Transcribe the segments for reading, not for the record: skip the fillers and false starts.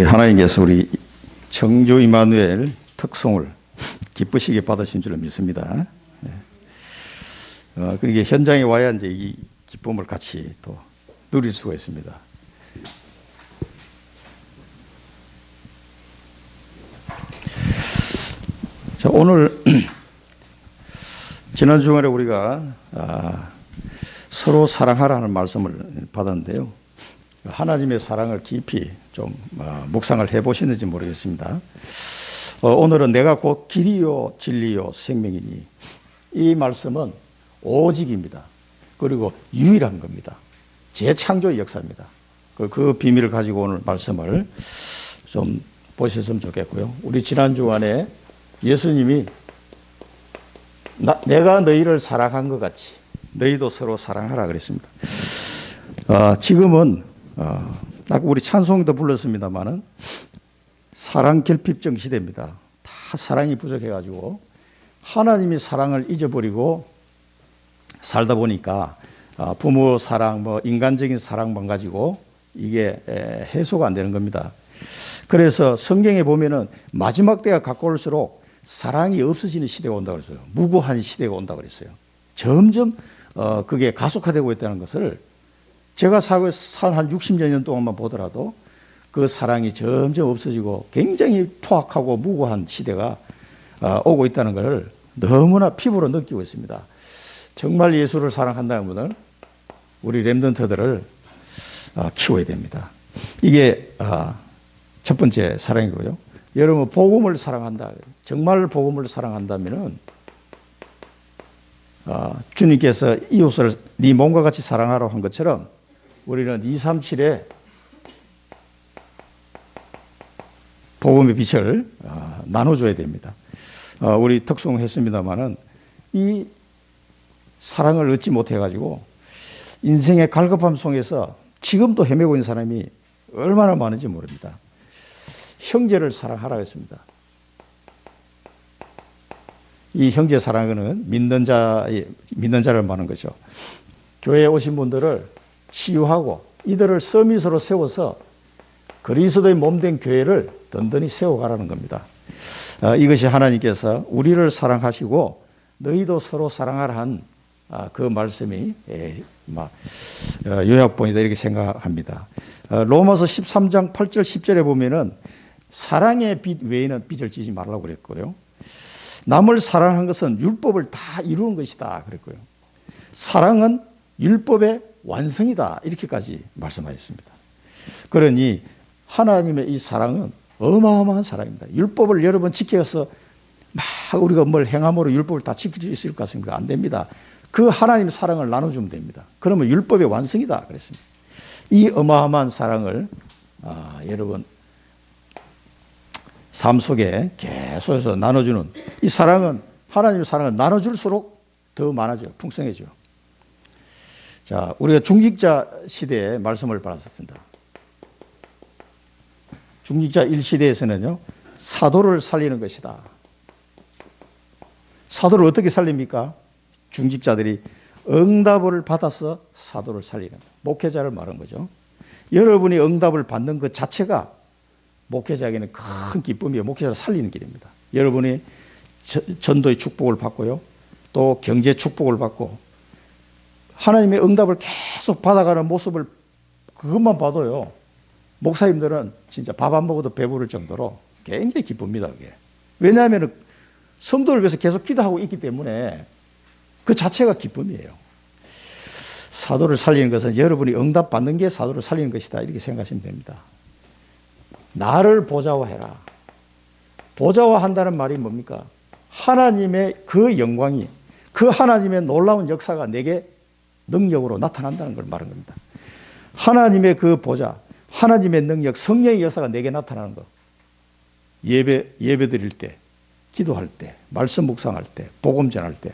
하나님께서 우리 청주 이마누엘 특송을 기쁘시게 받으신 줄로 믿습니다. 그러니까 현장에 와야 이제 이 기쁨을 같이 또 누릴 수가 있습니다. 자, 오늘 지난 주말에 우리가 서로 사랑하라는 말씀을 받았는데요. 하나님의 사랑을 깊이 좀 묵상을 해보시는지 모르겠습니다. 오늘은 내가 곧 길이요 진리요 생명이니, 이 말씀은 오직입니다. 그리고 유일한 겁니다. 재창조의 역사입니다. 그 비밀을 가지고 오늘 말씀을 좀 보셨으면 좋겠고요. 우리 지난 주간에 예수님이 내가 너희를 사랑한 것 같이 너희도 서로 사랑하라 그랬습니다. 지금은 아까 우리 찬송도 불렀습니다만은 사랑 결핍증 시대입니다. 다 사랑이 부족해가지고 하나님이 사랑을 잊어버리고 살다 보니까 부모 사랑, 인간적인 사랑만 가지고 이게 해소가 안 되는 겁니다. 그래서 성경에 보면은 마지막 때가 가까울수록 사랑이 없어지는 시대가 온다고 그랬어요. 무고한 시대가 온다고 그랬어요. 점점 그게 가속화되고 있다는 것을 제가 살고 한 60여 년 동안만 보더라도 그 사랑이 점점 없어지고 굉장히 포악하고 무고한 시대가 오고 있다는 것을 너무나 피부로 느끼고 있습니다. 정말 예수를 사랑한다는 분은 우리 렘넌트들을 키워야 됩니다. 이게 첫 번째 사랑이고요. 여러분, 복음을 사랑한다. 정말 복음을 사랑한다면은 주님께서 이웃을 네 몸과 같이 사랑하라고 한 것처럼 우리는 237에 복음의 빛을 나눠줘야 됩니다. 우리 특송했습니다마는 이 사랑을 얻지 못해가지고 인생의 갈급함 속에서 지금도 헤매고 있는 사람이 얼마나 많은지 모릅니다. 형제를 사랑하라 했습니다. 이 형제 사랑은 믿는 자를 말하는 거죠. 교회에 오신 분들을 치유하고 이들을 서밋으로 세워서 그리스도의 몸된 교회를 든든히 세워가라는 겁니다. 이것이 하나님께서 우리를 사랑하시고 너희도 서로 사랑하라 한 그 말씀이 요약본이다 이렇게 생각합니다. 로마서 13장 8절 10절에 보면은 사랑의 빛 외에는 빛을 지지 말라고 그랬고요. 남을 사랑한 것은 율법을 다 이루는 것이다 그랬고요. 사랑은 율법의 완성이다 이렇게까지 말씀하셨습니다. 그러니 하나님의 이 사랑은 어마어마한 사랑입니다. 율법을 여러 번 지켜서 막 우리가 뭘 행함으로 율법을 다 지킬 수 있을 것 같습니까? 안 됩니다. 그 하나님의 사랑을 나눠주면 됩니다. 그러면 율법의 완성이다 그랬습니다. 이 어마어마한 사랑을 여러분 삶 속에 계속해서 나눠주는 이 사랑은, 하나님의 사랑을 나눠줄수록 더 많아져요. 풍성해져요. 자, 우리가 중직자 시대에 말씀을 받았습니다. 중직자 1시대에서는요, 사도를 살리는 것이다. 사도를 어떻게 살립니까? 중직자들이 응답을 받아서 사도를 살리는, 목회자를 말한 거죠. 여러분이 응답을 받는 것 자체가 목회자에게는 큰 기쁨이에요. 목회자를 살리는 길입니다. 여러분이 전도의 축복을 받고요. 또 경제 축복을 받고 하나님의 응답을 계속 받아가는 모습을 그것만 봐도요. 목사님들은 진짜 밥 안 먹어도 배부를 정도로 굉장히 기쁩니다. 그게. 왜냐하면 성도를 위해서 계속 기도하고 있기 때문에 그 자체가 기쁨이에요. 사도를 살리는 것은 여러분이 응답 받는 게 사도를 살리는 것이다 이렇게 생각하시면 됩니다. 나를 보좌화해라. 보좌화한다는 말이 뭡니까? 하나님의 그 영광이, 그 하나님의 놀라운 역사가 내게 능력으로 나타난다는 걸 말하는 겁니다. 하나님의 그 보좌, 하나님의 능력, 성령의 역사가 내게 나타나는 것. 예배 드릴 때, 기도할 때, 말씀 묵상할 때, 복음 전할 때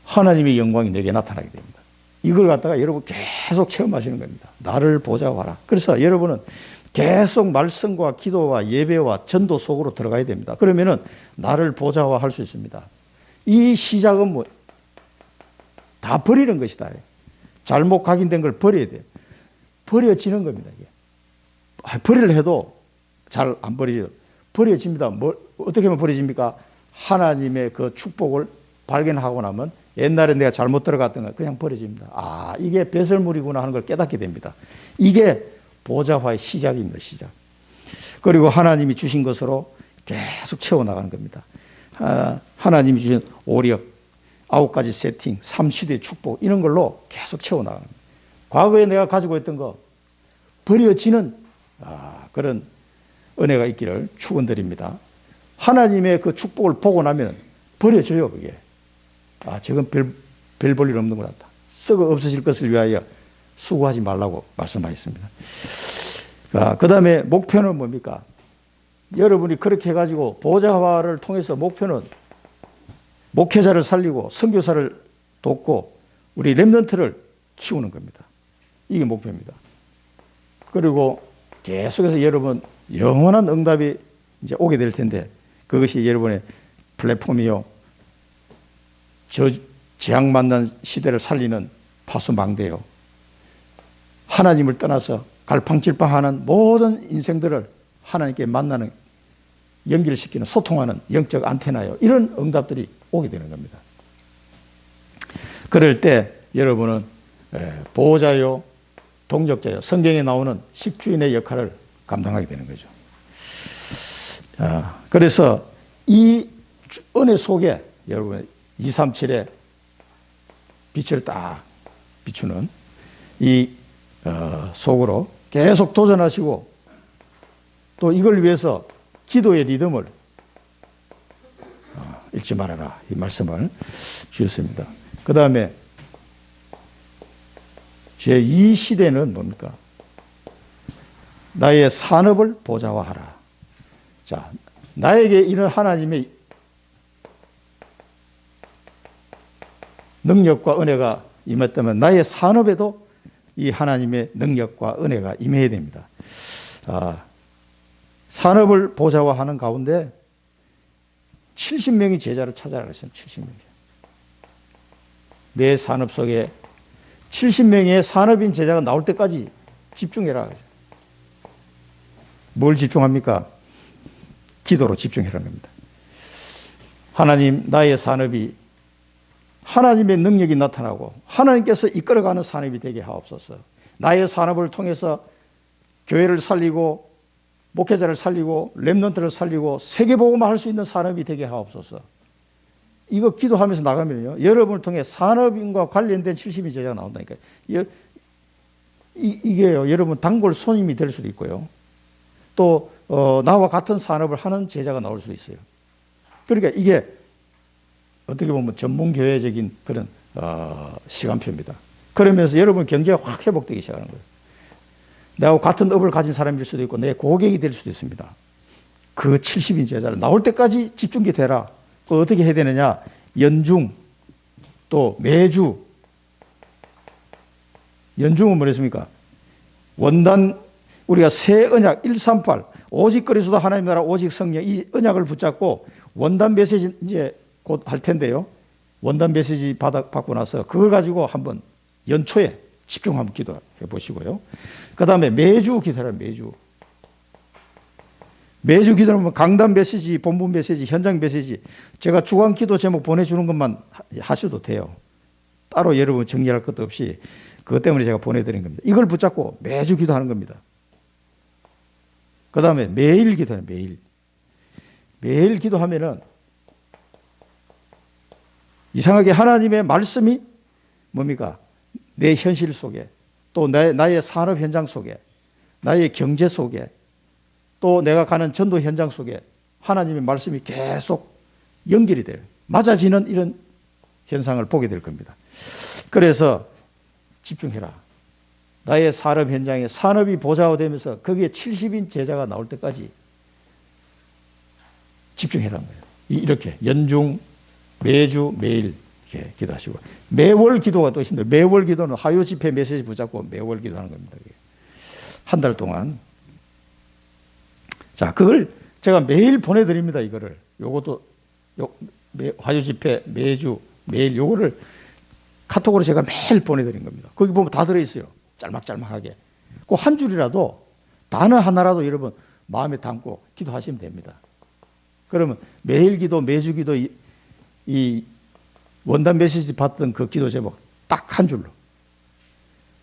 하나님의 영광이 내게 나타나게 됩니다. 이걸 갖다가 여러분 계속 체험하시는 겁니다. 나를 보좌화하라. 그래서 여러분은 계속 말씀과 기도와 예배와 전도 속으로 들어가야 됩니다. 그러면은 나를 보좌화할 수 있습니다. 이 시작은 다 버리는 것이다. 잘못 각인된 걸 버려야 돼요. 버려지는 겁니다. 이게. 버리려 해도 잘 안 버리죠. 버려집니다. 어떻게 하면 버려집니까? 하나님의 그 축복을 발견하고 나면 옛날에 내가 잘못 들어갔던 거 그냥 버려집니다. 아, 이게 배설물이구나 하는 걸 깨닫게 됩니다. 이게 보좌화의 시작입니다. 시작. 그리고 하나님이 주신 것으로 계속 채워나가는 겁니다. 하나님이 주신 오력, 9가지 세팅, 3시대의 축복 이런 걸로 계속 채워나가는 겁니다. 과거에 내가 가지고 있던 거 버려지는 그런 은혜가 있기를 축원드립니다. 하나님의 그 축복을 보고 나면 버려져요. 그게. 저건 별 볼 일 없는 것 같다. 썩어 없어질 것을 위하여 수고하지 말라고 말씀하셨습니다. 그 다음에 목표는 뭡니까? 여러분이 그렇게 해가지고 보좌화를 통해서 목표는 목회자를 살리고 선교사를 돕고 우리 렘넌트를 키우는 겁니다. 이게 목표입니다. 그리고 계속해서 여러분 영원한 응답이 이제 오게 될 텐데 그것이 여러분의 플랫폼이요. 재앙 만난 시대를 살리는 파수망대요. 하나님을 떠나서 갈팡질팡하는 모든 인생들을 하나님께 만나는 연결시키는 소통하는 영적 안테나요. 이런 응답들이 오게 되는 겁니다. 그럴 때 여러분은 보호자요, 동력자요, 성경에 나오는 식주인의 역할을 감당하게 되는 거죠. 그래서 이 은혜 속에 여러분 237의 빛을 딱 비추는 이 속으로 계속 도전하시고 또 이걸 위해서 기도의 리듬을 잃지 말아라 이 말씀을 주셨습니다. 그 다음에 제2시대는 뭡니까? 나의 산업을 보좌화하라. 자, 나에게 이런 하나님의 능력과 은혜가 임했다면 나의 산업에도 이 하나님의 능력과 은혜가 임해야 됩니다. 산업을 보좌화하는 가운데 70명이 제자를 찾아라 그랬어요. 70명이. 내 산업 속에 70명의 산업인 제자가 나올 때까지 집중해라. 뭘 집중합니까? 기도로 집중해라는 겁니다. 하나님, 나의 산업이 하나님의 능력이 나타나고 하나님께서 이끌어가는 산업이 되게 하옵소서. 나의 산업을 통해서 교회를 살리고 목회자를 살리고 렘넌트를 살리고 세계복음을 할 수 있는 산업이 되게 하옵소서. 이거 기도하면서 나가면요, 여러분을 통해 산업인과 관련된 70인 제자가 나온다니까요. 이게요, 여러분 단골 손님이 될 수도 있고요. 또 나와 같은 산업을 하는 제자가 나올 수도 있어요. 그러니까 이게 어떻게 보면 전문교회적인 그런 시간표입니다. 그러면서 여러분 경제가 확 회복되기 시작하는 거예요. 내가 같은 업을 가진 사람일 수도 있고 내 고객이 될 수도 있습니다. 그 70인 제자를 나올 때까지 집중기 되라. 어떻게 해야 되느냐? 연중 또 매주. 연중은 뭐랬습니까? 원단 우리가 새 언약 138 오직 그리스도 하나님 나라 오직 성령 이 언약을 붙잡고 원단 메시지 이제 곧 할 텐데요. 원단 메시지 받고 나서 그걸 가지고 한번 연초에 집중 한번 기도해 보시고요. 그 다음에 매주 기도하라. 매주 기도하면 강단 메시지, 본문 메시지, 현장 메시지 제가 주간 기도 제목 보내주는 것만 하셔도 돼요. 따로 여러분 정리할 것도 없이 그것 때문에 제가 보내드린 겁니다. 이걸 붙잡고 매주 기도하는 겁니다. 그 다음에 매일 기도해요. 매일 기도하면은 이상하게 하나님의 말씀이 뭡니까? 내 현실 속에 또 나의 산업 현장 속에 나의 경제 속에 또 내가 가는 전도 현장 속에 하나님의 말씀이 계속 연결이 돼요. 맞아지는 이런 현상을 보게 될 겁니다. 그래서 집중해라. 나의 산업 현장에 산업이 보좌화되면서 거기에 70인 제자가 나올 때까지 집중해라는 거예요. 이렇게 연중 매주 매일 이렇게 기도하시고 매월 기도가 또 있습니다. 매월 기도는 화요 집회 메시지 붙잡고 매월 기도하는 겁니다. 한 달 동안. 자, 그걸 제가 매일 보내드립니다. 이거를 요것도 화요 집회 매주 매일 요거를 카톡으로 제가 매일 보내드린 겁니다. 거기 보면 다 들어있어요. 짤막짤막하게. 그 한 줄이라도 단어 하나라도 여러분 마음에 담고 기도하시면 됩니다. 그러면 매일 기도, 매주 기도, 이 원단 메시지 받던 그 기도 제목 딱 한 줄로.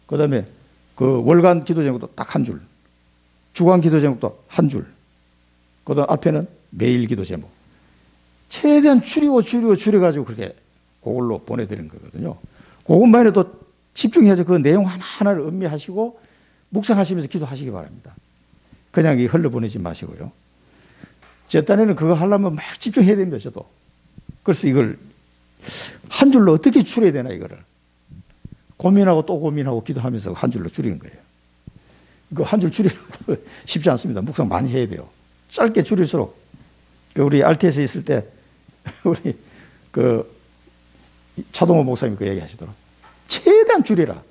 그 다음에 그 월간 기도 제목도 딱 한 줄. 주간 기도 제목도 한 줄. 그 다음 앞에는 매일 기도 제목. 최대한 줄여가지고 그렇게 그걸로 보내드리는 거거든요. 그것만 해도 집중해서 그 내용 하나하나를 음미하시고 묵상하시면서 기도하시기 바랍니다. 그냥 흘러보내지 마시고요. 제 딴에는 그거 하려면 막 집중해야 됩니다, 저도. 그래서 이걸 한 줄로 어떻게 줄여야 되나, 이거를. 고민하고 또 고민하고 기도하면서 한 줄로 줄이는 거예요. 그 한 줄 줄이는 것도 쉽지 않습니다. 묵상 많이 해야 돼요. 짧게 줄일수록. 우리 RTS에 있을 때, 우리 차동호 목사님이 그 얘기 하시더라고요. 최대한 줄이라.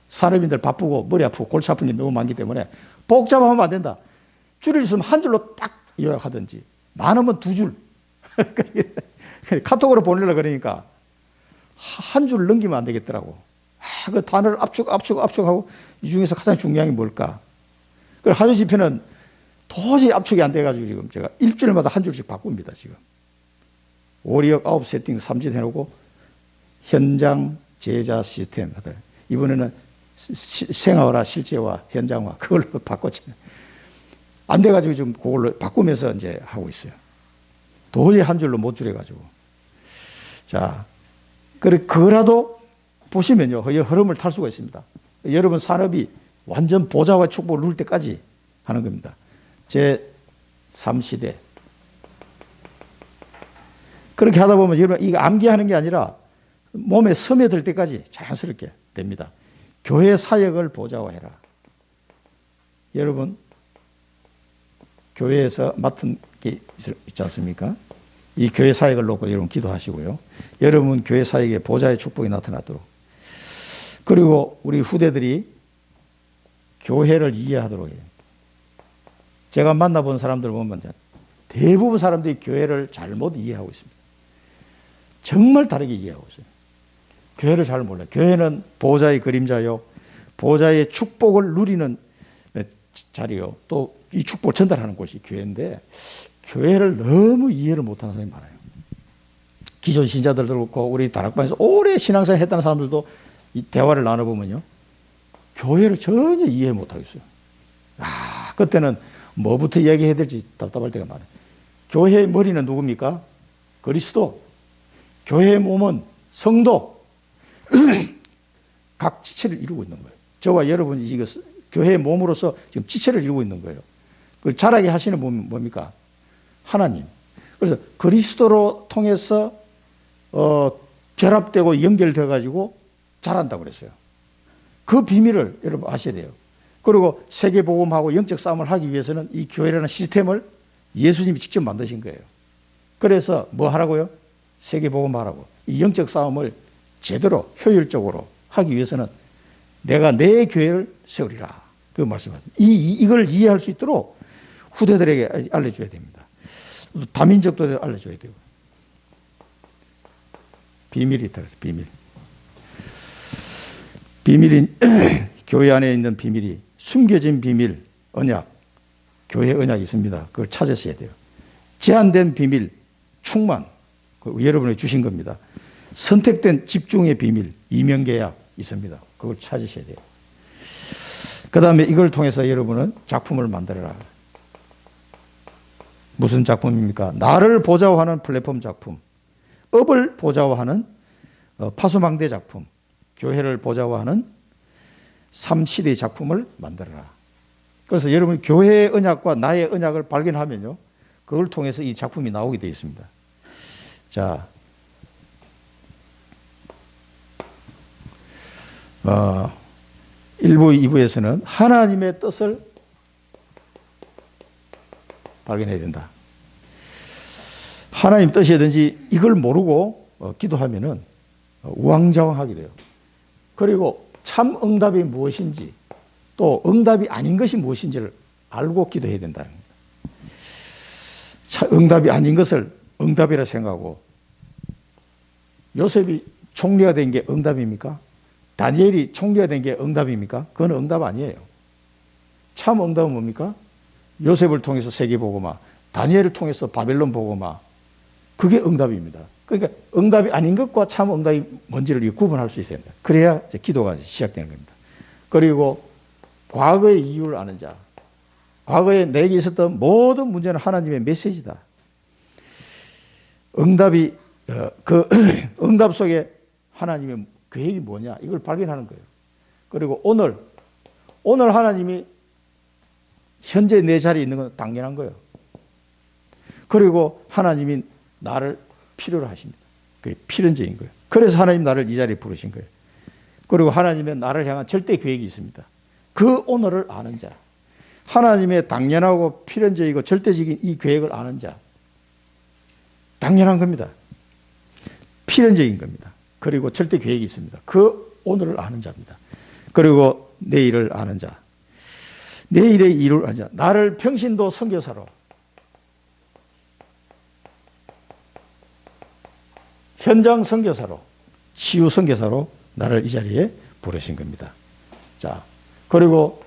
산업인들 바쁘고 머리 아프고 골치 아픈 게 너무 많기 때문에 복잡하면 안 된다. 줄일 수 있으면 한 줄로 딱 요약하든지 많으면 두 줄. 카톡으로 보내려고 그러니까 한 줄 넘기면 안 되겠더라고. 그 단어를 압축하고 이 중에서 가장 중요한 게 뭘까? 그 하도 집회는 도저히 압축이 안 돼가지고 지금 제가 일주일마다 한 줄씩 바꿉니다, 지금. 5력 9 세팅 3진 해놓고 현장, 제자, 시스템. 이번에는 생활화, 실제화, 현장화 그걸로 바꿨지. 안 돼가지고 지금 그걸로 바꾸면서 이제 하고 있어요. 도저히 한 줄로 못 줄여가지고. 자, 그거라도 보시면요, 흐름을 탈 수가 있습니다. 여러분 산업이 완전 보좌와 축복을 누릴 때까지 하는 겁니다. 제3시대. 그렇게 하다 보면 여러분 이거 암기하는 게 아니라 몸에 스며들 때까지 자연스럽게 됩니다. 교회 사역을 보좌화해라. 여러분 교회에서 맡은 게 있지 않습니까? 이 교회 사역을 놓고 여러분 기도하시고요. 여러분 교회 사역에 보좌의 축복이 나타나도록. 그리고 우리 후대들이 교회를 이해하도록 해요. 제가 만나본 사람들 보면 대부분 사람들이 교회를 잘못 이해하고 있습니다. 정말 다르게 이해하고 있어요. 교회를 잘 몰라요. 교회는 보좌의 그림자요. 보좌의 축복을 누리는 자리요. 또 이 축복을 전달하는 곳이 교회인데 교회를 너무 이해를 못하는 사람이 많아요. 기존 신자들도 그렇고 우리 다락방에서 오래 신앙생활 했다는 사람들도 이 대화를 나눠보면요. 교회를 전혀 이해 못하겠어요. 그때는 뭐부터 얘기해야 될지 답답할 때가 많아요. 교회의 머리는 누굽니까? 그리스도. 교회의 몸은 성도. 각 지체를 이루고 있는 거예요. 저와 여러분이 지금 교회의 몸으로서 지금 지체를 이루고 있는 거예요. 그걸 자라게 하시는 분은 뭡니까? 하나님. 그래서 그리스도로 통해서 결합되고 연결되어 가지고 자란다고 그랬어요. 그 비밀을 여러분 아셔야 돼요. 그리고 세계복음하고 영적 싸움을 하기 위해서는 이 교회라는 시스템을 예수님이 직접 만드신 거예요. 그래서 뭐 하라고요? 세계복음하라고. 이 영적 싸움을 제대로 효율적으로 하기 위해서는 내가 내 교회를 세우리라. 그 말씀하십니다. 이걸 이해할 수 있도록 후대들에게 알려줘야 됩니다. 다민족도 알려줘야 되고. 비밀이 들어서 비밀. 비밀이 교회 안에 있는 비밀이 숨겨진 비밀, 언약, 교회 언약이 있습니다. 그걸 찾으셔야 돼요. 제한된 비밀, 충만, 여러분이 주신 겁니다. 선택된 집중의 비밀, 이면계약 있습니다. 그걸 찾으셔야 돼요. 그 다음에 이걸 통해서 여러분은 작품을 만들어라. 무슨 작품입니까? 나를 보좌화하는 플랫폼 작품, 업을 보좌화하는 파수망대 작품, 교회를 보좌화하는 3시대의 작품을 만들어라. 그래서 여러분이 교회의 언약과 나의 언약을 발견하면요, 그걸 통해서 이 작품이 나오게 되어 있습니다. 자, 1부, 2부에서는 하나님의 뜻을 발견해야 된다. 하나님 뜻이든지 이걸 모르고 기도하면은 우왕좌왕하게 돼요. 그리고 참 응답이 무엇인지 또 응답이 아닌 것이 무엇인지를 알고 기도해야 된다는 겁니다. 응답이 아닌 것을 응답이라 생각하고, 요셉이 총리가 된 게 응답입니까? 다니엘이 총리가 된 게 응답입니까? 그건 응답 아니에요. 참 응답은 뭡니까? 요셉을 통해서 세계복음화, 다니엘을 통해서 바벨론 복음화, 그게 응답입니다. 그러니까 응답이 아닌 것과 참 응답이 뭔지를 구분할 수 있어야 됩니다. 그래야 이제 기도가 시작되는 겁니다. 그리고 과거의 이유를 아는 자, 과거에 내게 있었던 모든 문제는 하나님의 메시지다. 응답이 그 응답 속에 하나님의 계획이 뭐냐, 이걸 발견하는 거예요. 그리고 오늘 하나님이 현재 내 자리에 있는 건 당연한 거예요. 그리고 하나님이 나를 필요로 하십니다. 그게 필연적인 거예요. 그래서 하나님 나를 이 자리에 부르신 거예요. 그리고 하나님의 나를 향한 절대 계획이 있습니다. 그 오늘을 아는 자, 하나님의 당연하고 필연적이고 절대적인 이 계획을 아는 자, 당연한 겁니다. 필연적인 겁니다. 그리고 절대 계획이 있습니다. 그 오늘을 아는 자입니다. 그리고 내일을 아는 자, 내일의 일을 아는 자, 나를 평신도 선교사로, 현장 선교사로, 치유 선교사로 나를 이 자리에 부르신 겁니다. 자, 그리고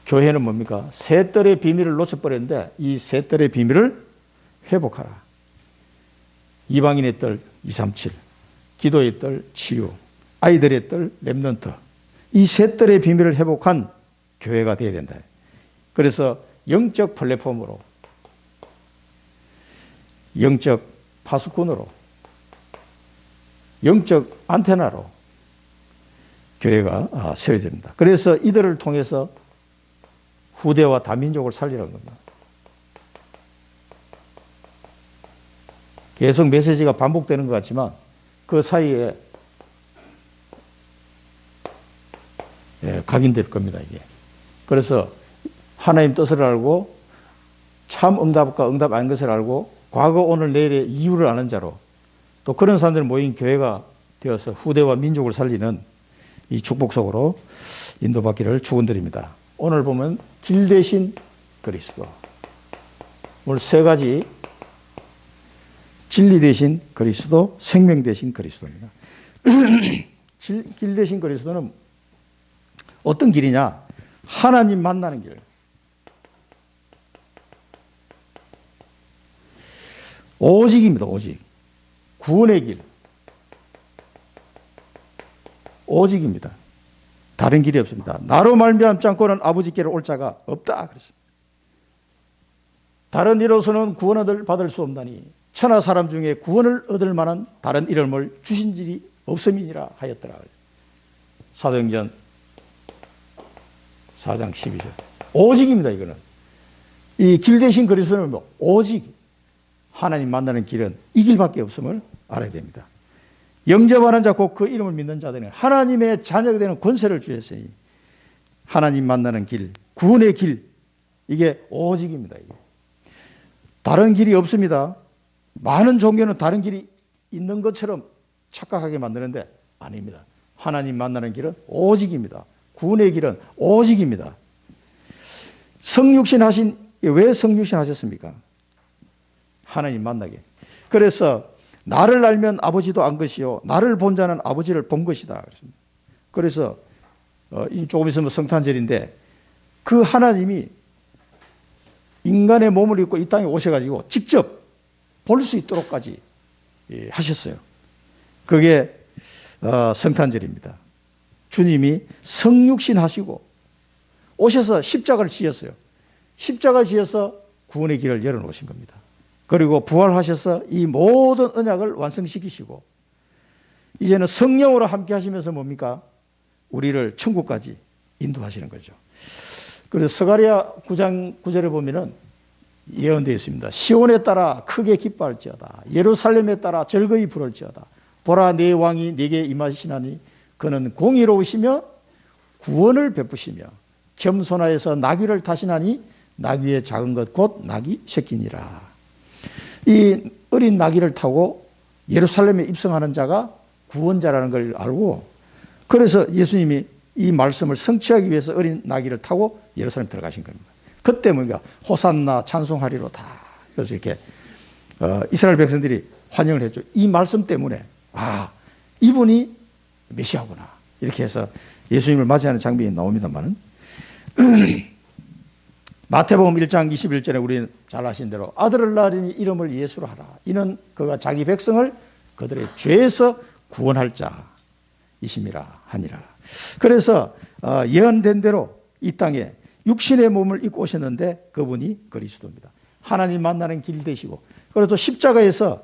교회는 뭡니까? 세 뜰의 비밀을 놓쳐버렸는데 이 세 뜰의 비밀을 회복하라. 이방인의 뜰 237, 기도의 뜰 치유, 아이들의 뜰 렘넌트, 이 세 뜰의 비밀을 회복한 교회가 되어야 된다. 그래서 영적 플랫폼으로, 영적 파수꾼으로, 영적 안테나로 교회가 세워야 됩니다. 그래서 이들을 통해서 후대와 다민족을 살리라는 겁니다. 계속 메시지가 반복되는 것 같지만 그 사이에 각인될 겁니다, 이게. 그래서 하나님 뜻을 알고 참 응답과 응답 아닌 것을 알고 과거, 오늘, 내일의 이유를 아는 자로, 또 그런 사람들이 모인 교회가 되어서 후대와 민족을 살리는 이 축복 속으로 인도받기를 축원드립니다. 오늘 보면 길 대신 그리스도, 오늘 세 가지, 진리 대신 그리스도, 생명 대신 그리스도입니다. 길 대신 그리스도는 어떤 길이냐? 하나님 만나는 길. 오직입니다. 오직. 구원의 길. 오직입니다. 다른 길이 없습니다. 나로 말미암지 않고는 아버지께로 올 자가 없다 그랬습니다. 다른 이로서는 구원을 받을 수 없나니 천하 사람 중에 구원을 얻을 만한 다른 이름을 주신 일이 없음이니라 하였더라. 사도행전 4장 12절. 오직입니다. 이거는. 이 길 대신 그리스도는 뭐 오직 하나님 만나는 길은 이 길밖에 없음을 알아야 됩니다. 영접하는 자 곧 그 이름을 믿는 자들은 하나님의 자녀가 되는 권세를 주셨으니 하나님 만나는 길, 구원의 길, 이게 오직입니다. 이게. 다른 길이 없습니다. 많은 종교는 다른 길이 있는 것처럼 착각하게 만드는데 아닙니다. 하나님 만나는 길은 오직입니다. 구원의 길은 오직입니다. 성육신 하신, 왜 성육신 하셨습니까? 하나님 만나게. 그래서 나를 알면 아버지도 안 것이요 나를 본 자는 아버지를 본 것이다. 그래서 조금 있으면 성탄절인데 그 하나님이 인간의 몸을 입고 이 땅에 오셔가지고 직접 볼 수 있도록까지 하셨어요. 그게 성탄절입니다. 주님이 성육신 하시고 오셔서 십자가를 지었어요. 십자가 지어서 구원의 길을 열어놓으신 겁니다. 그리고 부활하셔서 이 모든 언약을 완성시키시고 이제는 성령으로 함께 하시면서 뭡니까? 우리를 천국까지 인도하시는 거죠. 그래서 스가랴 9장 9절에 보면은 예언되어 있습니다. 시온에 따라 크게 기뻐할지어다. 예루살렘에 따라 즐거이 부를지어다. 보라 내 왕이 네게 임하시나니 그는 공의로우시며 구원을 베푸시며 겸손하여서 나귀를 타시나니 나귀의 작은 것 곧 나귀 새끼니라. 이 어린 나귀를 타고 예루살렘에 입성하는 자가 구원자라는 걸 알고 그래서 예수님이 이 말씀을 성취하기 위해서 어린 나귀를 타고 예루살렘 들어가신 겁니다. 그때 뭔가 호산나 찬송하리로다. 그래서 이렇게 이스라엘 백성들이 환영을 했죠. 이 말씀 때문에 이분이 메시아구나. 이렇게 해서 예수님을 맞이하는 장면이 나옵니다만 마태복음 1장 21절에 우리는 잘 아신 대로 아들을 낳으니 이름을 예수로 하라. 이는 그가 자기 백성을 그들의 죄에서 구원할 자이심이라 하니라. 그래서 예언된 대로 이 땅에 육신의 몸을 입고 오셨는데 그분이 그리스도입니다. 하나님 만나는 길 되시고, 그래서 십자가에서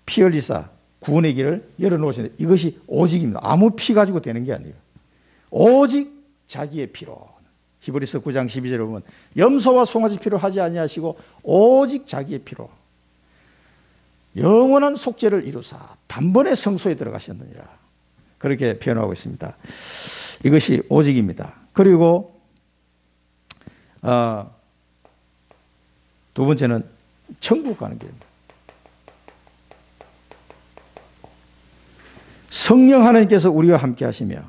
피 흘리사 구원의 길을 열어놓으시는데 이것이 오직입니다. 아무 피 가지고 되는 게 아니에요. 오직 자기의 피로. 히브리서 9장 12절에 보면 염소와 송아지 피로 하지 아니하시고 오직 자기의 피로 영원한 속죄를 이루사 단번에 성소에 들어가셨느니라. 그렇게 표현하고 있습니다. 이것이 오직입니다. 그리고 두 번째는 천국 가는 길입니다. 성령 하나님께서 우리와 함께 하시며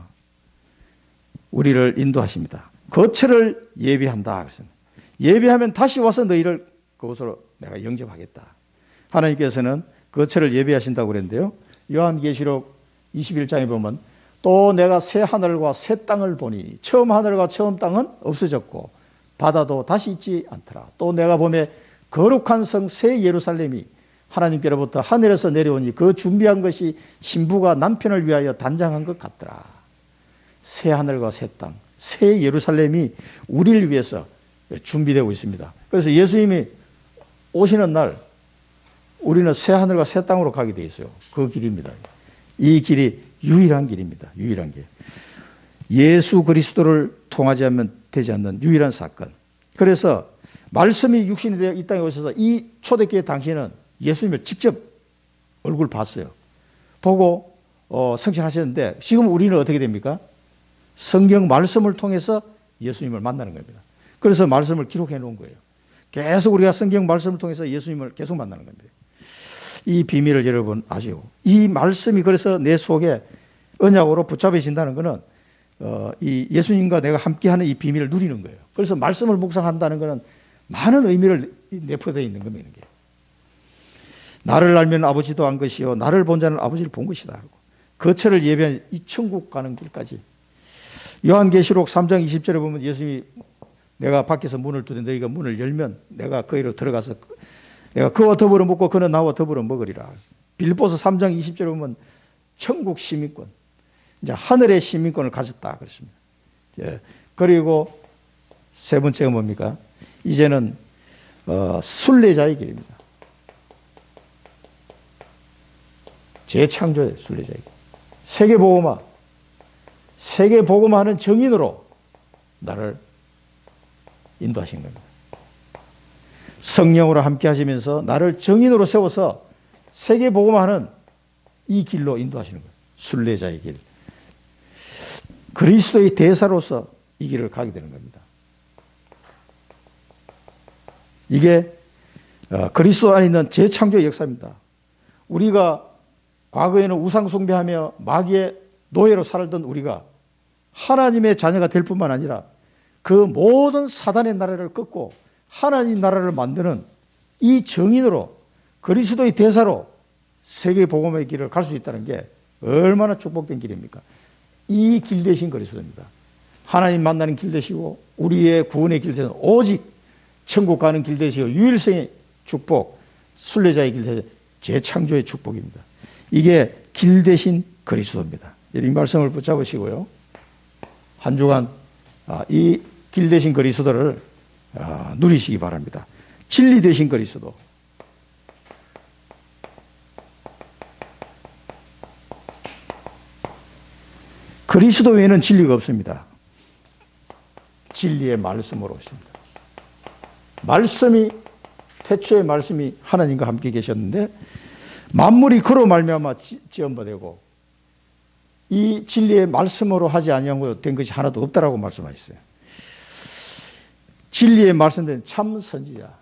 우리를 인도하십니다. 거처를 예비한다. 예비하면 다시 와서 너희를 그곳으로 내가 영접하겠다. 하나님께서는 거처를 예비하신다고 그랬는데요. 요한계시록 21장에 보면 또 내가 새 하늘과 새 땅을 보니 처음 하늘과 처음 땅은 없어졌고 바다도 다시 있지 않더라. 또 내가 보매 거룩한 성 새 예루살렘이 하나님께로부터 하늘에서 내려오니 그 준비한 것이 신부가 남편을 위하여 단장한 것 같더라. 새 하늘과 새 땅, 새 예루살렘이 우리를 위해서 준비되고 있습니다. 그래서 예수님이 오시는 날 우리는 새 하늘과 새 땅으로 가게 돼 있어요. 그 길입니다. 이 길이 유일한 길입니다. 유일한 길. 예수 그리스도를 통하지 않으면 되지 않는 유일한 사건. 그래서 말씀이 육신이 되어 이 땅에 오셔서 이 초대교회 당시에는 예수님을 직접 얼굴 봤어요. 보고 성취하셨는데 지금 우리는 어떻게 됩니까? 성경 말씀을 통해서 예수님을 만나는 겁니다. 그래서 말씀을 기록해 놓은 거예요. 계속 우리가 성경 말씀을 통해서 예수님을 계속 만나는 겁니다. 이 비밀을 여러분 아시오? 이 말씀이 그래서 내 속에 언약으로 붙잡혀진다는 것은 이 예수님과 내가 함께하는 이 비밀을 누리는 거예요. 그래서 말씀을 묵상한다는 것은 많은 의미를 내포되어 있는 겁니다. 나를 알면 아버지도 안 것이요 나를 본 자는 아버지를 본 것이다. 거처를 예비한 이 천국 가는 길까지. 요한계시록 3장 20절에 보면 예수님이 내가 밖에서 문을 두되 너희가 문을 열면 내가 거기로 들어가서 내가 그와 더불어 먹고 그는 나와 더불어 먹으리라. 빌립보서 3장 20절에 보면 천국 시민권, 이제 하늘의 시민권을 가졌다 그렇습니다. 예. 그리고 세 번째가 뭡니까? 이제는 순례자의 길입니다. 재창조의 순례자의 길. 세계복음화, 세계복음화하는 정인으로 나를 인도하신 겁니다. 성령으로 함께 하시면서 나를 정인으로 세워서 세계복음화하는 이 길로 인도하시는 거예요. 순례자의 길. 그리스도의 대사로서 이 길을 가게 되는 겁니다. 이게 그리스도 안에 있는 재창조의 역사입니다. 우리가 과거에는 우상 숭배하며 마귀의 노예로 살던 우리가 하나님의 자녀가 될 뿐만 아니라 그 모든 사단의 나라를 꺾고 하나님 나라를 만드는 이 정인으로 그리스도의 대사로 세계 복음의 길을 갈 수 있다는 게 얼마나 축복된 길입니까? 이 길 대신 그리스도입니다. 하나님 만나는 길 되시고 우리의 구원의 길 되시고 오직 천국 가는 길 되시고 유일성의 축복, 순례자의 길 되시고 재창조의 축복입니다. 이게 길 대신 그리스도입니다. 이 말씀을 붙잡으시고요. 한 주간 이 길 대신 그리스도를 누리시기 바랍니다. 진리 대신 그리스도. 그리스도 외에는 진리가 없습니다. 진리의 말씀으로 오십니다. 말씀이 태초의 말씀이 하나님과 함께 계셨는데 만물이 그로 말미암아 지연바되고 이 진리의 말씀으로 하지 아니하고 된 것이 하나도 없다라고 말씀하셨어요. 진리의 말씀된 참 선지자.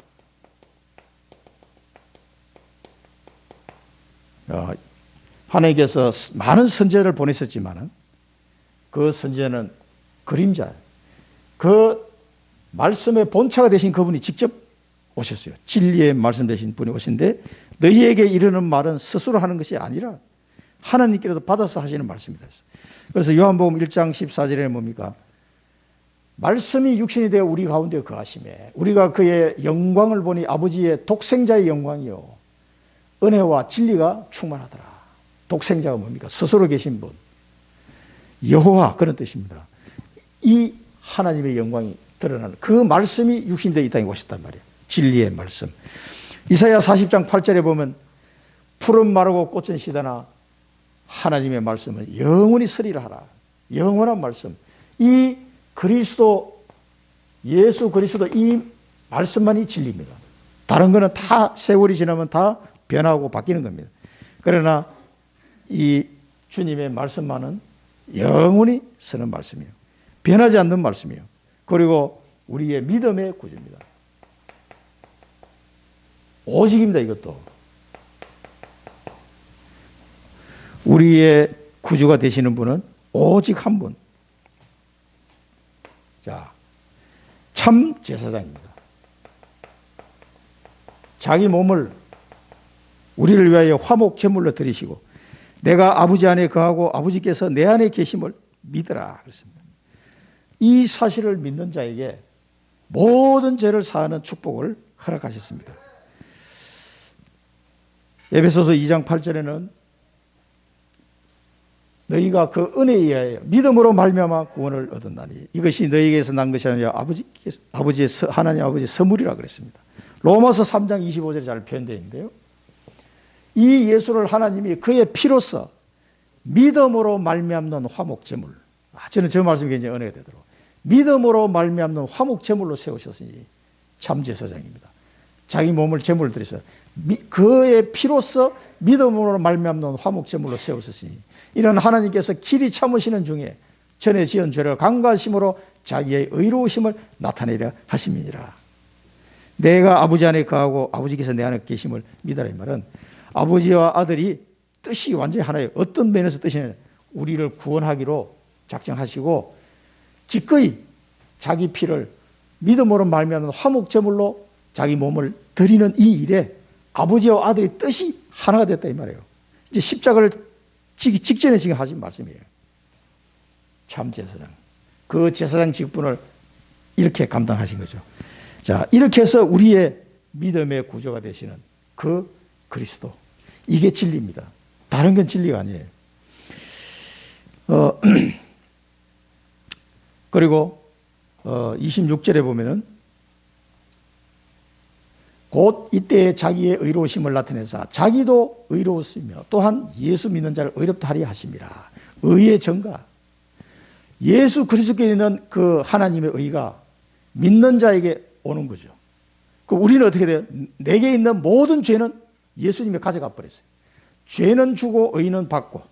하나님께서 많은 선지자를 보내셨지만 그 선지자는 그림자, 그 말씀의 본체가 되신 그분이 직접 오셨어요. 진리의 말씀 되신 분이 오신데 너희에게 이르는 말은 스스로 하는 것이 아니라 하나님께로도 받아서 하시는 말씀이다. 그래서 요한복음 1장 14절에는 뭡니까? 말씀이 육신이 되어 우리 가운데 거하심에 우리가 그의 영광을 보니 아버지의 독생자의 영광이요 은혜와 진리가 충만하더라. 독생자가 뭡니까? 스스로 계신 분, 여호와, 그런 뜻입니다. 이 하나님의 영광이 드러나는 그 말씀이 육신이 되어 이 땅에 오셨단 말이에요. 진리의 말씀. 이사야 40장 8절에 보면 푸른 마르고 꽃은 시다나 하나님의 말씀은 영원히 서리라 하라. 영원한 말씀. 이 그리스도, 예수 그리스도 이 말씀만이 진리입니다. 다른 거는 다 세월이 지나면 다 변하고 바뀌는 겁니다. 그러나 이 주님의 말씀만은 영원히 서는 말씀이에요. 변하지 않는 말씀이에요. 그리고 우리의 믿음의 구주입니다. 오직입니다, 이것도. 우리의 구주가 되시는 분은 오직 한 분. 자, 참 제사장입니다. 자기 몸을 우리를 위하여 화목 제물로 드리시고 내가 아버지 안에 거하고 아버지께서 내 안에 계심을 믿으라 그랬습니다. 이 사실을 믿는 자에게 모든 죄를 사하는 축복을 허락하셨습니다. 에베소서 2장 8절에는 너희가 그 은혜에 의하여 믿음으로 말미암아 구원을 얻었나니 이것이 너희에게서 난 것이 아니라 하나님 아버지의 선물이라 그랬습니다. 로마서 3장 25절에 잘 표현되어 있는데요. 이 예수를 하나님이 그의 피로써 믿음으로 말미암는 화목 제물. 저는 저 말씀이 굉장히 은혜가 되도록 믿음으로 말미암는 화목 제물로 세우셨으니 참 제사장입니다. 자기 몸을 제물로 드려서 그의 피로써 믿음으로 말미암는 화목 제물로 세우셨으니 이는 하나님께서 길이 참으시는 중에 전에 지은 죄를 간과하심으로 자기의 의로우심을 나타내려 하심이니라. 내가 아버지 안에 거하고 아버지께서 내 안에 계심을 믿으라. 이 말은 아버지와 아들이 뜻이 완전히 하나예요. 어떤 면에서 뜻이냐, 우리를 구원하기로 작정하시고 기꺼이 자기 피를 믿음으로 말미암는 화목 제물로 자기 몸을 드리는 이 일에 아버지와 아들의 뜻이 하나가 됐다 이 말이에요. 이제 십자가를 지기 직전에 지금 하신 말씀이에요. 참 제사장. 그 제사장 직분을 이렇게 감당하신 거죠. 자, 이렇게 해서 우리의 믿음의 구조가 되시는 그 그리스도. 이게 진리입니다. 다른 건 진리가 아니에요. 그리고 26절에 보면은 곧 이때에 자기의 의로우심을 나타내사 자기도 의로웠으며 또한 예수 믿는 자를 의롭다 하리 하심이라. 의의 전가. 예수 그리스도께 있는 그 하나님의 의가 믿는 자에게 오는 거죠. 그럼 우리는 어떻게 돼요? 내게 있는 모든 죄는 예수님이 가져가 버렸어요. 죄는 주고 의는 받고.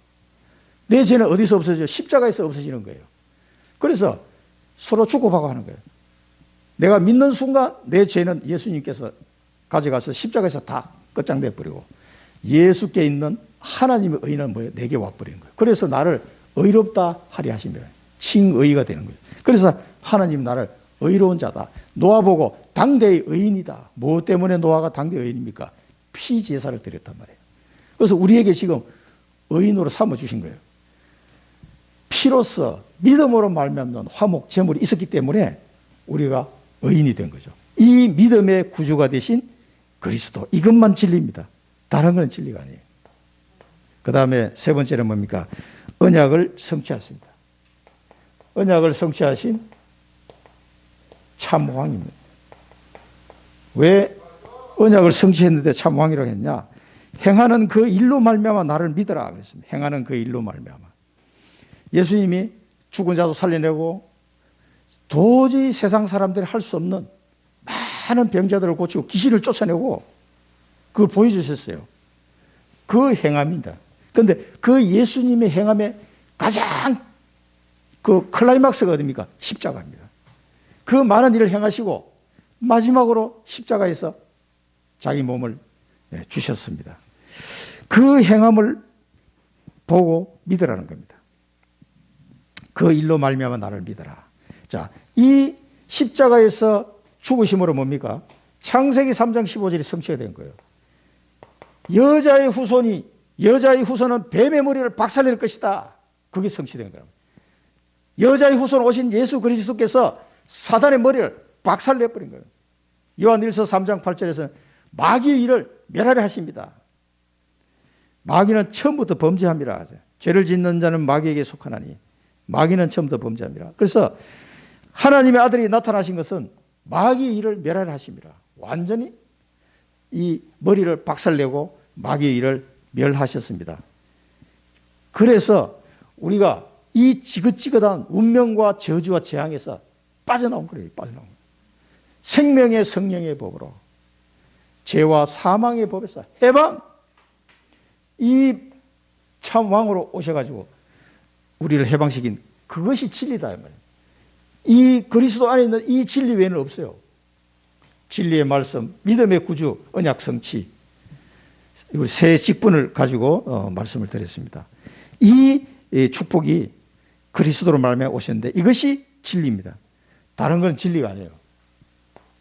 내 죄는 어디서 없어져요? 십자가에서 없어지는 거예요. 그래서 서로 주고받고 하는 거예요. 내가 믿는 순간 내 죄는 예수님께서 가져가서 십자가에서 다 끝장내 버리고 예수께 있는 하나님의 의는 뭐예요? 내게 와버리는 거예요. 그래서 나를 의롭다 하리 하시면 칭의가 되는 거예요. 그래서 하나님 나를 의로운 자다. 노아보고 당대의 의인이다. 무엇 때문에 노아가 당대의 의인입니까? 피제사를 드렸단 말이에요. 그래서 우리에게 지금 의인으로 삼아주신 거예요. 피로써 믿음으로 말미암는 화목 제물이 있었기 때문에 우리가 의인이 된 거죠. 이 믿음의 구주가 되신 그리스도, 이것만 진리입니다. 다른 건 진리가 아니에요. 그 다음에 세 번째는 뭡니까? 언약을 성취하십니다. 언약을 성취하신 참왕입니다. 왜 언약을 성취했는데 참왕이라고 했냐? 행하는 그 일로 말미암아 나를 믿어라 그랬습니다. 행하는 그 일로 말미암아. 예수님이 죽은 자도 살려내고 도저히 세상 사람들이 할 수 없는 많은 병자들을 고치고 귀신을 쫓아내고 그걸 보여주셨어요. 그 행함입니다. 그런데 그 예수님의 행함의 가장 그 클라이막스가 어디입니까? 십자가입니다. 그 많은 일을 행하시고 마지막으로 십자가에서 자기 몸을 주셨습니다. 그 행함을 보고 믿으라는 겁니다. 그 일로 말미암아 나를 믿어라. 자, 이 십자가에서 죽으심으로 뭡니까? 창세기 3장 15절이 성취가 된 거예요. 여자의 후손은 뱀의 머리를 박살낼 것이다. 그게 성취된 거예요. 여자의 후손 오신 예수 그리스도께서 사단의 머리를 박살내버린 거예요. 요한일서 3장 8절에서는 마귀의 일을 멸하려 하십니다. 마귀는 처음부터 범죄함이라 하죠. 죄를 짓는 자는 마귀에게 속하나니 마귀는 처음부터 범죄함이라. 그래서 하나님의 아들이 나타나신 것은 마귀의 일을 멸하려 하십니다. 완전히 이 머리를 박살내고 마귀의 일을 멸하셨습니다. 그래서 우리가 이 지긋지긋한 운명과 저주와 재앙에서 빠져나온 거예요. 빠져나온 거예요. 생명의 성령의 법으로 죄와 사망의 법에서 해방, 이 참 왕으로 오셔가지고 우리를 해방시킨 그것이 진리다. 이 그리스도 안에 있는 이 진리 외에는 없어요. 진리의 말씀, 믿음의 구주, 언약 성취, 세 직분을 가지고 말씀을 드렸습니다. 이 축복이 그리스도로 말미암아 오셨는데 이것이 진리입니다. 다른 건 진리가 아니에요.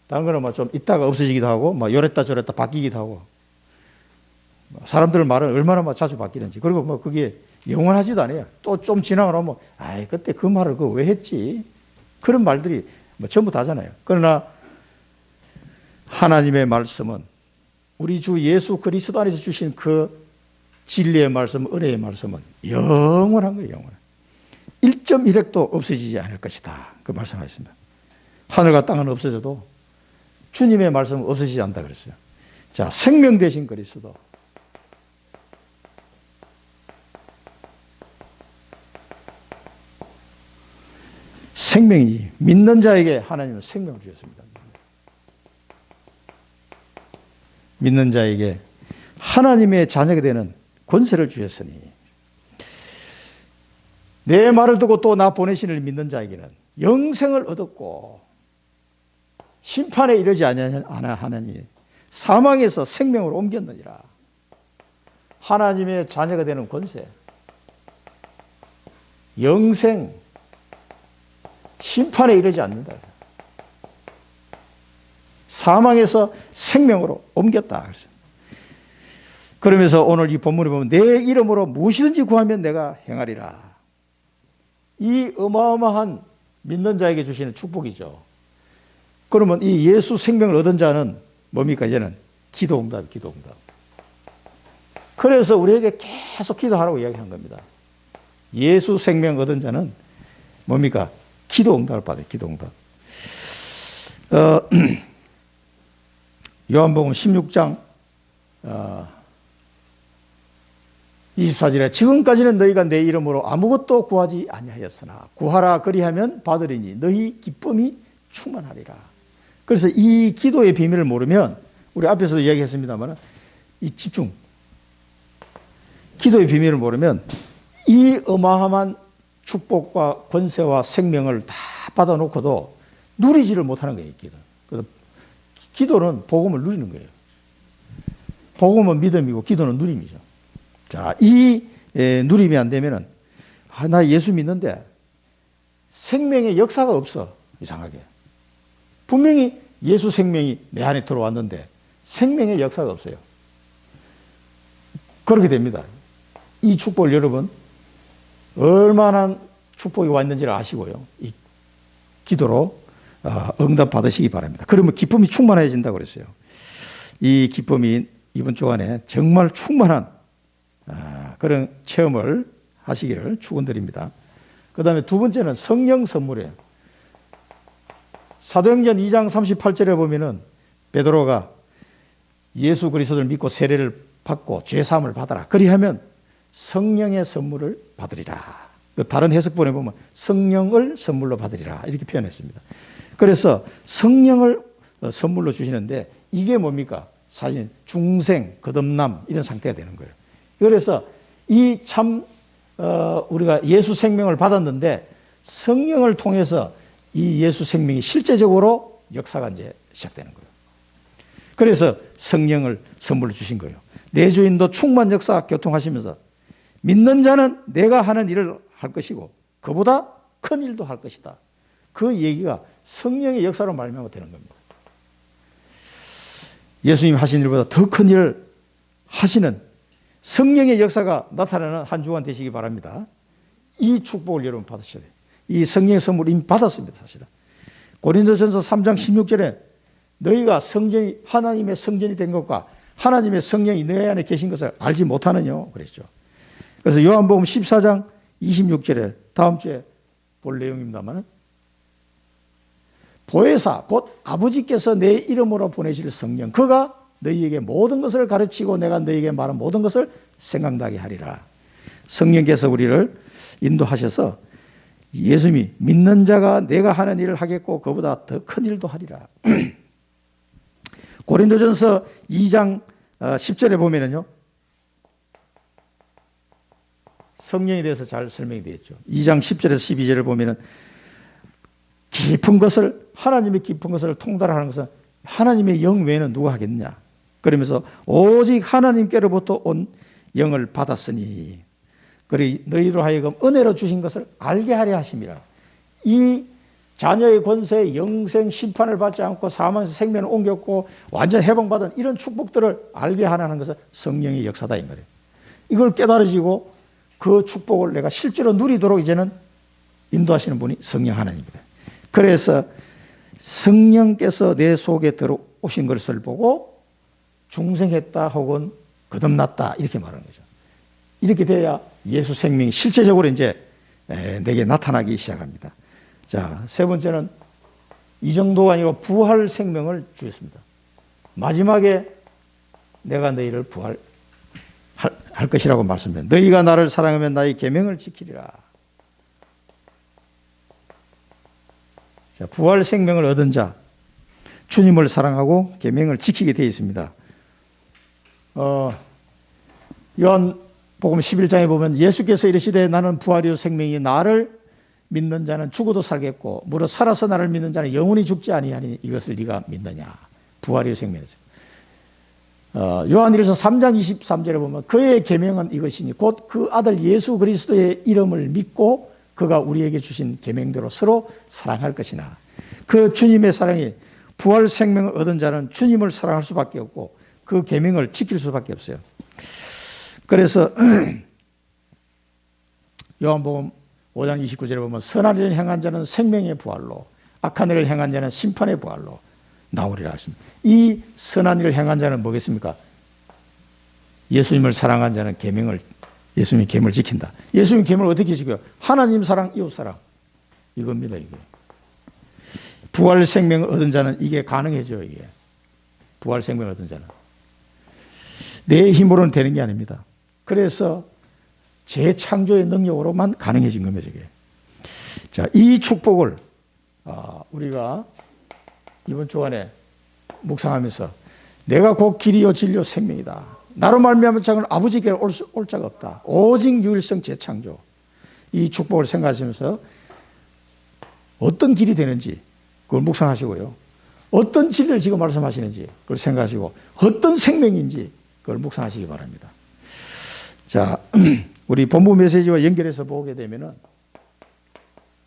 다른 거는 뭐 좀 있다가 없어지기도 하고, 뭐 요랬다 저랬다 바뀌기도 하고, 사람들 말은 얼마나 자주 바뀌는지, 그리고 뭐 그게 영원하지도 않아요. 또 좀 지나고 나면, 아이, 그때 그 말을 왜 했지? 그런 말들이 뭐 전부 다잖아요. 그러나 하나님의 말씀은 우리 주 예수 그리스도 안에서 주신 그 진리의 말씀, 은혜의 말씀은 영원한 거예요. 영원. 1.1핵도 없어지지 않을 것이다. 그 말씀하셨습니다. 하늘과 땅은 없어져도 주님의 말씀은 없어지지 않다 그랬어요. 자, 생명 되신 그리스도. 생명이 믿는 자에게 하나님은 생명을 주셨습니다. 믿는 자에게 하나님의 자녀가 되는 권세를 주셨으니 내 말을 듣고 또 나 보내신 이를 믿는 자에게는 영생을 얻었고 심판에 이르지 아니하나니 사망에서 생명으로 옮겼느니라. 하나님의 자녀가 되는 권세, 영생, 심판에 이르지 않는다. 사망에서 생명으로 옮겼다. 그러면서 오늘 이 본문을 보면 내 이름으로 무엇이든지 구하면 내가 행하리라. 이 어마어마한 믿는 자에게 주시는 축복이죠. 그러면 이 예수 생명을 얻은 자는 뭡니까? 이제는 기도응답, 기도응답. 그래서 우리에게 계속 기도하라고 이야기한 겁니다. 예수 생명 얻은 자는 뭡니까? 기도응답을 받아요. 기도응답. 요한복음 16장 24절에 지금까지는 너희가 내 이름으로 아무것도 구하지 아니하였으나 구하라 그리하면 받으리니 너희 기쁨이 충만하리라. 그래서 이 기도의 비밀을 모르면 우리 앞에서도 이야기했습니다만 이 집중, 기도의 비밀을 모르면 이 어마어마한 축복과 권세와 생명을 다 받아놓고도 누리지를 못하는 거예요. 기도는 복음을 누리는 거예요. 복음은 믿음이고 기도는 누림이죠. 자, 이 누림이 안 되면은 나 예수 믿는데 생명의 역사가 없어. 이상하게. 분명히 예수 생명이 내 안에 들어왔는데 생명의 역사가 없어요. 그렇게 됩니다. 이 축복을 여러분 얼마나 축복이 와 있는지를 아시고요. 이 기도로 응답 받으시기 바랍니다. 그러면 기쁨이 충만해진다고 그랬어요. 이 기쁨이 이번 주간에 정말 충만한 그런 체험을 하시기를 축원드립니다. 그 다음에 두 번째는 성령 선물이에요. 사도행전 2장 38절에 보면은 베드로가 예수 그리스도를 믿고 세례를 받고 죄사함을 받아라. 그리하면 성령의 선물을 받으리라. 다른 해석본에 보면 성령을 선물로 받으리라 이렇게 표현했습니다. 그래서 성령을 선물로 주시는데 이게 뭡니까? 사실 중생, 거듭남 이런 상태가 되는 거예요. 그래서 이 참 우리가 예수 생명을 받았는데 성령을 통해서 이 예수 생명이 실제적으로 역사가 이제 시작되는 거예요. 그래서 성령을 선물로 주신 거예요. 내주인도 충만 역사 교통하시면서 믿는 자는 내가 하는 일을 할 것이고 그보다 큰 일도 할 것이다. 그 얘기가 성령의 역사로 말미암아 되는 겁니다. 예수님 하신 일보다 더 큰 일을 하시는 성령의 역사가 나타나는 한 주간 되시기 바랍니다. 이 축복을 여러분 받으셔야 돼요. 이 성령의 선물을 이미 받았습니다. 사실은. 고린도전서 3장 16절에 너희가 성전이 하나님의 성전이 된 것과 하나님의 성령이 너희 안에 계신 것을 알지 못하느냐 그랬죠. 그래서 요한복음 14장 26절에 다음 주에 볼 내용입니다만 보혜사 곧 아버지께서 내 이름으로 보내실 성령 그가 너희에게 모든 것을 가르치고 내가 너희에게 말한 모든 것을 생각나게 하리라. 성령께서 우리를 인도하셔서 예수님이 믿는 자가 내가 하는 일을 하겠고 그보다 더 큰 일도 하리라. 고린도전서 2장 10절에 보면은요. 성령에 대해서 잘 설명이 되어 있죠. 2장 10절에서 12절을 보면은 깊은 것을 하나님의 깊은 것을 통달하는 것은 하나님의 영 외에는 누가 하겠느냐. 그러면서 오직 하나님께로부터 온 영을 받았으니 그리 너희로 하여금 은혜로 주신 것을 알게 하려 하심이라. 이 자녀의 권세에 영생 심판을 받지 않고 사망에서 생명을 옮겼고 완전 해방받은 이런 축복들을 알게 하라는 것은 성령의 역사다 이 말이에요. 이걸 깨달아지고 그 축복을 내가 실제로 누리도록 이제는 인도하시는 분이 성령 하나님입니다. 그래서 성령께서 내 속에 들어오신 것을 보고 중생했다 혹은 거듭났다 이렇게 말하는 거죠. 이렇게 돼야 예수 생명이 실제적으로 이제 내게 나타나기 시작합니다. 자, 세 번째는 이 정도가 아니고 부활 생명을 주셨습니다. 마지막에 내가 너희를 부활할 것이라고 말씀합니다. 너희가 나를 사랑하면 나의 계명을 지키리라. 자, 부활 생명을 얻은 자, 주님을 사랑하고 계명을 지키게 되어 있습니다. 요한복음 11장에 보면 예수께서 이르시되 나는 부활이요 생명이 나를 믿는 자는 죽어도 살겠고 무릇 살아서 나를 믿는 자는 영원히 죽지 아니하니 이것을 네가 믿느냐. 부활이요 생명이죠. 요한일서 3장 23절에 보면 그의 계명은 이것이니 곧 그 아들 예수 그리스도의 이름을 믿고 그가 우리에게 주신 계명대로 서로 사랑할 것이나 그 주님의 사랑이 부활 생명을 얻은 자는 주님을 사랑할 수밖에 없고 그 계명을 지킬 수밖에 없어요. 그래서 요한복음 5장 29절에 보면 선한 일을 행한 자는 생명의 부활로 악한 일을 행한 자는 심판의 부활로 나오리라 하십니다. 이 선한 일을 행한 자는 뭐겠습니까? 예수님을 사랑한 자는 예수님의 계명을 지킨다. 예수님의 계명을 어떻게 지켜요? 하나님 사랑, 이웃 사랑. 이겁니다, 이게. 부활 생명을 얻은 자는 이게 가능해져요, 이게. 부활 생명을 얻은 자는. 내 힘으로는 되는 게 아닙니다. 그래서 재창조의 능력으로만 가능해진 겁니다, 이게. 자, 이 축복을 우리가 이번 주간에 묵상하면서 내가 곧 길이요 진리요 생명이다. 나로 말미암아 자는 아버지께로 올 자가 없다. 오직 유일성 재창조. 이 축복을 생각하시면서 어떤 길이 되는지 그걸 묵상하시고요. 어떤 진리를 지금 말씀하시는지 그걸 생각하시고 어떤 생명인지 그걸 묵상하시기 바랍니다. 자, 우리 본부 메시지와 연결해서 보게 되면은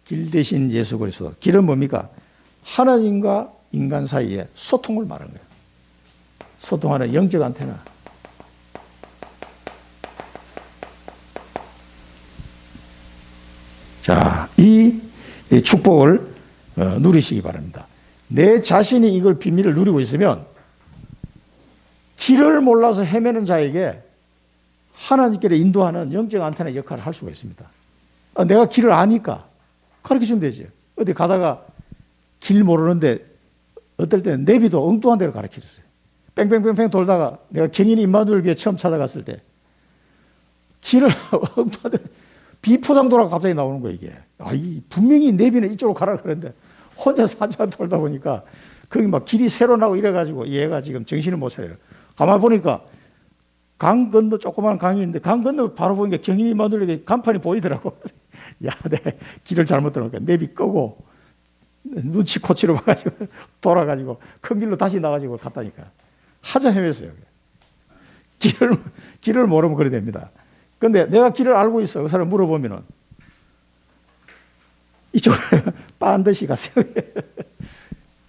길 대신 예수 그리스도. 길은 뭡니까? 하나님과 인간 사이에 소통을 말하는 거예요. 소통하는 영적 안테나. 자, 이 축복을 누리시기 바랍니다. 내 자신이 이걸 비밀을 누리고 있으면 길을 몰라서 헤매는 자에게 하나님께로 인도하는 영적 안테나 역할을 할 수가 있습니다. 내가 길을 아니까 가르쳐주면 되지. 어디 가다가 길 모르는데 어떨 때는 내비도 엉뚱한 데로 가르쳐줬어요. 뺑뺑뺑뺑 돌다가 내가 경인 임마누엘 교회 처음 찾아갔을 때 길을 엉뚱한 데 비포장 돌아가 갑자기 나오는 거예요, 이게. 분명히 내비는 이쪽으로 가라 그랬는데 혼자서 한참 돌다 보니까 거기 막 길이 새로 나고 이래가지고 얘가 지금 정신을 못 차려요. 가만히 보니까 강 건너 조그마한 강이 있는데 강 건너 바로 보니까 경인 임마누엘 교회 간판이 보이더라고. 야, 내 길을 잘못 들어오니까 내비 끄고 눈치 코치로 봐가지고 돌아가지고 큰 길로 다시 나가지고 갔다니까. 하자 헤맸어요. 길을 모르면 그래 됩니다. 근데 내가 길을 알고 있어. 그 사람 물어보면은 이쪽으로 반드시 가세요.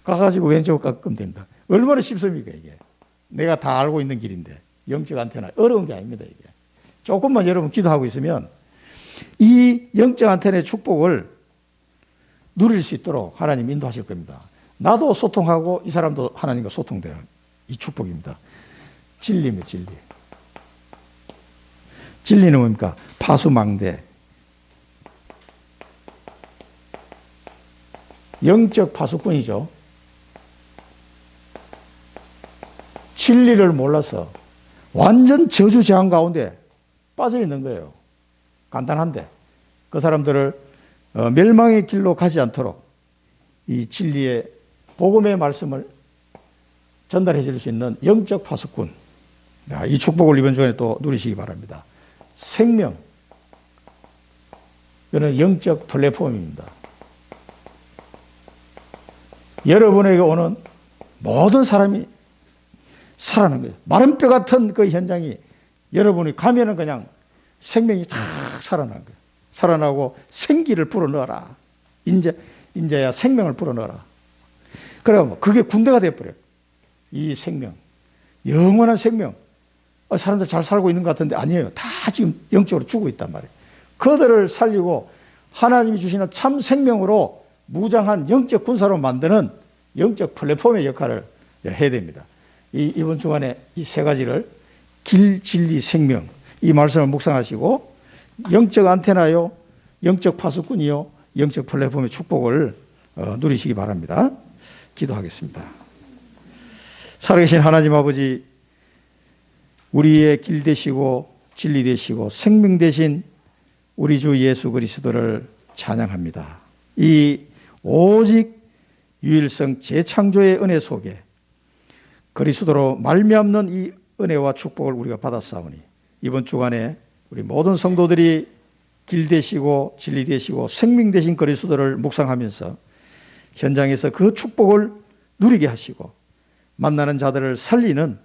가가지고 왼쪽으로 가면 됩니다. 얼마나 쉽습니까, 이게. 내가 다 알고 있는 길인데. 영적 안테나. 어려운 게 아닙니다, 이게. 조금만 여러분 기도하고 있으면 이 영적 안테나의 축복을 누릴 수 있도록 하나님 인도하실 겁니다. 나도 소통하고 이 사람도 하나님과 소통되는 이 축복입니다. 진리입니다. 진리. 진리는 뭡니까? 파수망대. 영적 파수꾼이죠. 진리를 몰라서 완전 저주재앙 가운데 빠져 있는 거예요. 간단한데 그 사람들을 멸망의 길로 가지 않도록 이 진리의 복음의 말씀을 전달해 줄 수 있는 영적 파수꾼, 이 축복을 이번 주간에 또 누리시기 바랍니다. 생명, 이거는 영적 플랫폼입니다. 여러분에게 오는 모든 사람이 살아나는 거예요. 마른 뼈 같은 그 현장이 여러분이 가면은 그냥 생명이 쫙 살아나는 거예요. 살아나고 생기를 불어넣어라. 인자야 생명을 불어넣어라. 그럼 그게 군대가 돼버려요. 이 생명, 영원한 생명. 사람들 잘 살고 있는 것 같은데 아니에요. 다 지금 영적으로 죽고 있단 말이에요. 그들을 살리고 하나님이 주시는 참 생명으로 무장한 영적 군사로 만드는 영적 플랫폼의 역할을 해야 됩니다. 이번 주간에 이 세 가지를 길, 진리, 생명, 이 말씀을 묵상하시고 영적 안테나요, 영적 파수꾼이요, 영적 플랫폼의 축복을 누리시기 바랍니다. 기도하겠습니다. 살아계신 하나님 아버지, 우리의 길 되시고 진리 되시고 생명 되신 우리 주 예수 그리스도를 찬양합니다. 이 오직 유일성 재창조의 은혜 속에 그리스도로 말미암는 이 은혜와 축복을 우리가 받았사오니 이번 주간에 우리 모든 성도들이 길 되시고 진리 되시고 생명 되신 그리스도를 묵상하면서 현장에서 그 축복을 누리게 하시고 만나는 자들을 살리는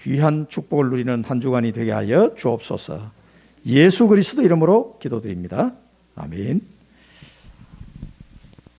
귀한 축복을 누리는 한 주간이 되게 하여 주옵소서. 예수 그리스도 이름으로 기도드립니다. 아멘.